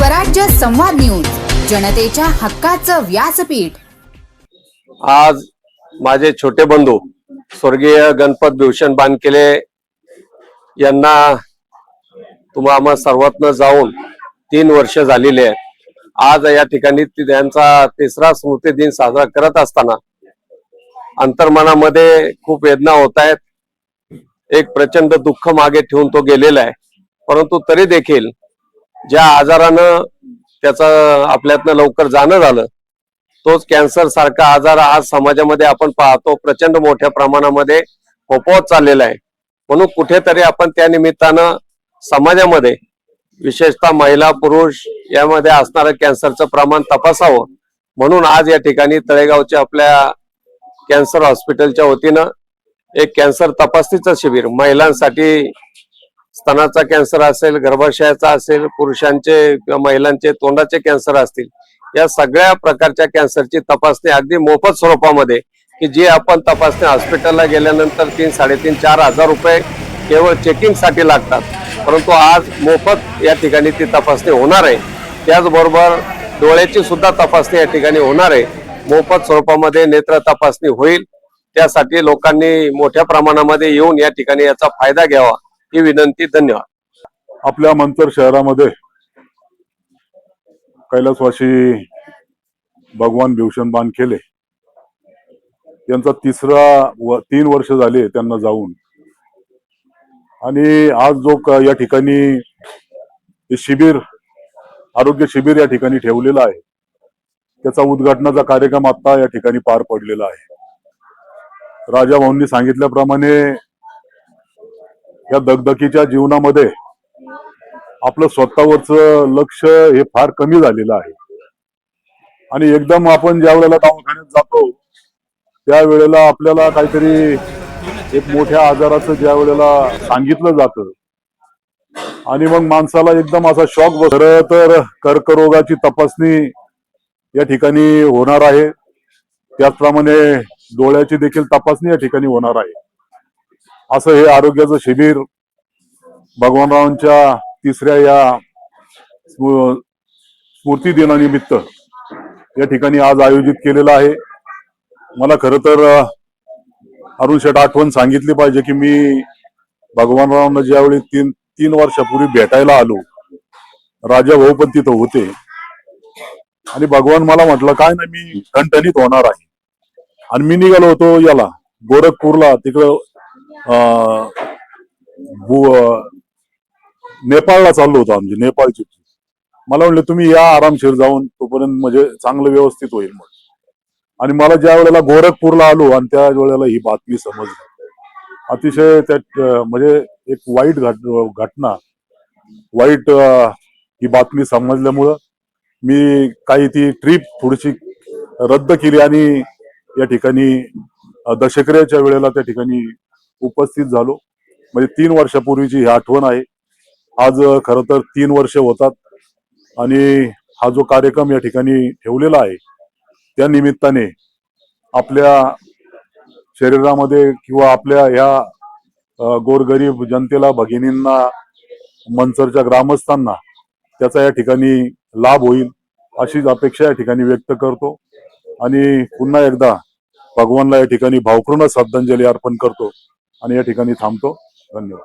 स्वराज्य संवाद न्यूज, जनतेच्या हक्काचं व्यासपीठ। आज माझे छोटे बंधू स्वर्गीय गणपत भूषण बानकेले यांना आम्हा सर्वातनं जाऊन 3 वर्ष झालेले आहेत। आज या ठिकाणी त्यांचा 3रा स्मृती दिन साजरा करत असताना अंतर्मनामध्ये खूप वेदना होत आहेत। एक प्रचंड दुःख मागे ठेवून तो गेलेला आहे, परंतु तरी देखील ज्या आजारानं त्याचं आपल्यातनं लवकर जाणं झालं, तोच कॅन्सर सारखा आजार आज समाजामध्ये आपण पाहतो प्रचंड मोठ्या प्रमाणामध्ये फोफवत चाललेला आहे। म्हणून कुठेतरी आपण त्या निमित्तानं समाजामध्ये विशेषतः महिला पुरुष यामध्ये असणारं कॅन्सरचं प्रमाण तपासावं म्हणून आज या ठिकाणी तळेगावच्या आपल्या कॅन्सर हॉस्पिटलच्या वतीनं एक कॅन्सर तपासणीचं शिबिर महिलांसाठी, स्तनाचा कॅन्सर असेल, गर्भाशयाचा असेल, पुरुषांचे किंवा महिलांचे तोंडाचे कॅन्सर असतील, या सगळ्या प्रकारच्या कॅन्सरची तपासणी अगदी मोफत स्वरूपामध्ये, की जी आपण तपासणी हॉस्पिटलला गेल्यानंतर 3-3.5-4 हजार रुपये केवळ चेकिंग साठी लागतात, परंतु आज मोफत या ठिकाणी ती तपासणी होणार आहे। त्याचबरोबर डोळ्याची सुद्धा तपासणी या ठिकाणी होणार आहे। मोफत स्वरूपामध्ये नेत्र तपासणी होईल, त्यासाठी लोकांनी मोठ्या प्रमाणामध्ये येऊन या ठिकाणी याचा फायदा घ्यावा ही विनंती। धन्यवाद। आपल्या मंतर शहरामध्ये कैलासवासी भगवान भूषण बानकेले यांचा 3 वर्ष झाले त्यांना जाऊन, आणि आज जो या ठिकाणी शिबिर, आरोग्य शिबिर या ठिकाणी ठेवलेला आहे, त्याचा उद्घाटनाचा कार्यक्रम आता या ठिकाणी पार पडलेला आहे। राजा भाऊंनी सांगितल्याप्रमाणे या दगदगीच्या जीवनामध्ये आपलं स्वतःवरचं लक्ष हे फार कमी झालेलं आहे, आणि एकदम आपण ज्या वेळेला दवाखान्यात जातो त्यावेळेला आपल्याला काहीतरी एक मोठ्या आजाराचं ज्या वेळेला सांगितलं जातं आणि मग माणसाला एकदम असा शॉक बसतो। खरं तर कर्करोगाची तपासणी या ठिकाणी होणार आहे, त्याचप्रमाणे डोळ्याची देखील तपासणी या ठिकाणी होणार आहे। असं हे आरोग्याचं शिबिर भगवानरावांच्या 3ऱ्या या स्मृती दिनानिमित्त या ठिकाणी आज आयोजित केलेलं आहे। मला खरं तर अरुण शेठ आठवण सांगितली पाहिजे की मी भगवानरावांना ज्यावेळी 3 वर्षापूर्वी भेटायला आलो, राजा भाऊ पण तिथं होते, आणि भगवान मला म्हटलं काय नाही मी ठणठणीत होणार आहे, आणि मी निघालो होतो याला गोरखपूरला, तिकडं नेपाळला चाललो होतो, आमची नेपाळची। मला म्हणले तुम्ही या आरामशीर जाऊन, तोपर्यंत म्हणजे चांगलं व्यवस्थित होईल म्हणून। आणि मला ज्या वेळेला गोरखपूरला आलो आणि त्या वेळेला ही बातमी समजली, अतिशय त्यात म्हणजे एक वाईट घटना, वाईट ही बातमी समजल्यामुळं मी काही ती ट्रिप थोडीशी रद्द केली आणि या ठिकाणी दशक्रियेच्या वेळेला त्या ठिकाणी उपस्थित झालो। म्हणजे 3 वर्षापूर्वीची ही आठवण आहे। आज खरं तर 3 वर्ष होतात, आणि हा जो कार्यक्रम या ठिकाणी ठेवलेला आहे त्या निमित्ताने आपल्या शरीरामध्ये किंवा आपल्या ह्या गोरगरीब जनतेला, भगिनींना, मनसरच्या ग्रामस्थांना त्याचा या ठिकाणी लाभ होईल अशीच अपेक्षा या ठिकाणी व्यक्त करतो, आणि पुन्हा एकदा भगवानला या ठिकाणी भावपूर्ण श्रद्धांजली अर्पण करतो आणि या ठिकाणी थांबतो। धन्यवाद।